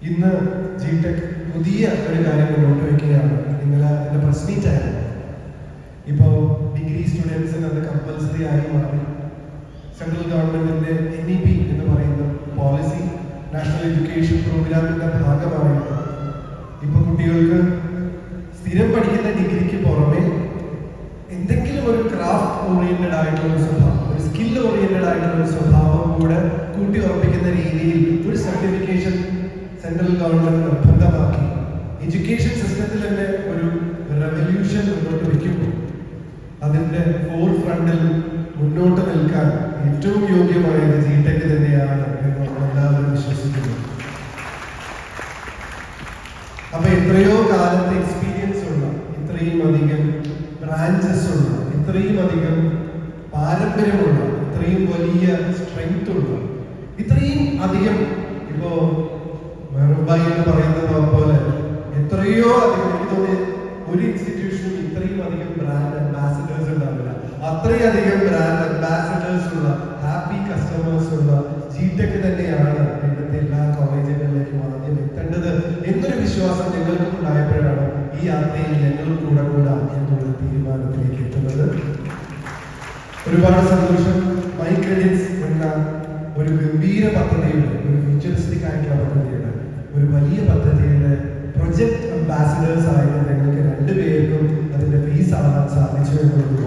ഇന്ന് ജിടെക് പുതിയ ഒരു കാര്യം മുന്നോട്ട് വയ്ക്കുകയാണ്. നിങ്ങൾ അതിൻ്റെ പ്രസ് മീറ്റ് ആയിരുന്നു. ഇപ്പോൾ ഡിഗ്രി സ്റ്റുഡൻസിന് അത് കമ്പൽസറി ആയി മാറി. സെൻട്രൽ ഗവൺമെന്റിന്റെ NEP എന്ന് പറയുന്ന പോളിസി, നാഷണൽ എഡ്യൂക്കേഷൻ പ്രോഗ്രാമിന്റെ ഭാഗമായിട്ട് ഇപ്പോൾ കുട്ടികൾക്ക് സ്ഥിരം പഠിക്കുന്ന ഡിഗ്രിക്ക് പുറമെ എന്തെങ്കിലും ഒരു ക്രാഫ്റ്റ് ഓറിയന്റഡ് ആയിട്ടുള്ള ഒരു സ്വഭാവം, ഒരു സ്കിൽ ഓറിയന്റഡ് ആയിട്ടുള്ള ഒരു സ്വഭാവം കൂടെ കൂട്ടി ഉറപ്പിക്കുന്ന രീതിയിൽ ഒരു സർട്ടിഫിക്കേഷൻ സെൻട്രൽ ഗവൺമെന്റ് നിർബന്ധമാക്കി എഡ്യൂക്കേഷൻ സിസ്റ്റത്തിൽ തന്നെ ഒരു റെവല്യൂഷൻ മുന്നോട്ട് വയ്ക്കുമ്പോൾ അതിന്റെ ഫോർ ഫ്രണ്ടിൽ മുന്നോട്ട് നിൽക്കാൻ ഏറ്റവും യോഗ്യമായത് ജിടെക് തന്നെയാണ് എന്ന് നമ്മൾ എല്ലാവരും വിശ്വസിക്കുന്നു. അപ്പൊ എത്രയോ കാലത്തെ എക്സ്പീരിയൻസ് ഉള്ള, ഇത്രയും അധികം ബ്രാഞ്ചസ് ഉള്ള, ഇത്രയും അധികം പാരമ്പര്യമുള്ള, ഇത്രയും വലിയ സ്ട്രെങ്ത് ഉള്ള, ഇത്രയും അധികം ഇപ്പോ മെഹ്റൂബായി എന്ന് പറയുന്നത് പോലെ എത്രയോ അധികം, എനിക്ക് തോന്നി ഒരു ഇൻസ്റ്റിറ്റ്യൂഷനും ഇത്രയും അധികം ബ്രാൻഡ് അംബാസിഡേഴ്സ് ഉണ്ടാവില്ല. അത്രയധികം ബ്രാൻഡ് അംബാസിഡേഴ്സ് ഉള്ള, ഹാപ്പി കസ്റ്റമേഴ്സ് ഉള്ള ജിടെക് തന്നെയാണ് ഇവിടുത്തെ എല്ലാ കോളേജുകളിലേക്കും ആദ്യം എത്തേണ്ടത് എന്നൊരു വിശ്വാസം ഞങ്ങൾക്ക് ഉണ്ടായപ്പോഴാണ് ഈ യാത്രയിൽ ഞങ്ങൾ കൂടെ എന്നുള്ള തീരുമാനത്തിലേക്ക് എത്തുന്നത്. ഒരുപാട് സന്തോഷം. മൈ ക്രെഡിറ്റ്സ് എന്ന ഒരു ഗംഭീര പദ്ധതിയുടെ, ഒരു ഫ്യൂച്ചറിസ്റ്റിക് ആയിട്ടുള്ള പദ്ധതിയുടെ, ഒരു വലിയ പദ്ധതിയുടെ പ്രൊജക്ട് അംബാസിഡേഴ്സ് ആയിട്ട് ഞങ്ങൾക്ക് രണ്ടുപേർക്കും അതിന്റെ ഫീസ് ആവാൻ സാധിച്ചു എന്നുള്ളത്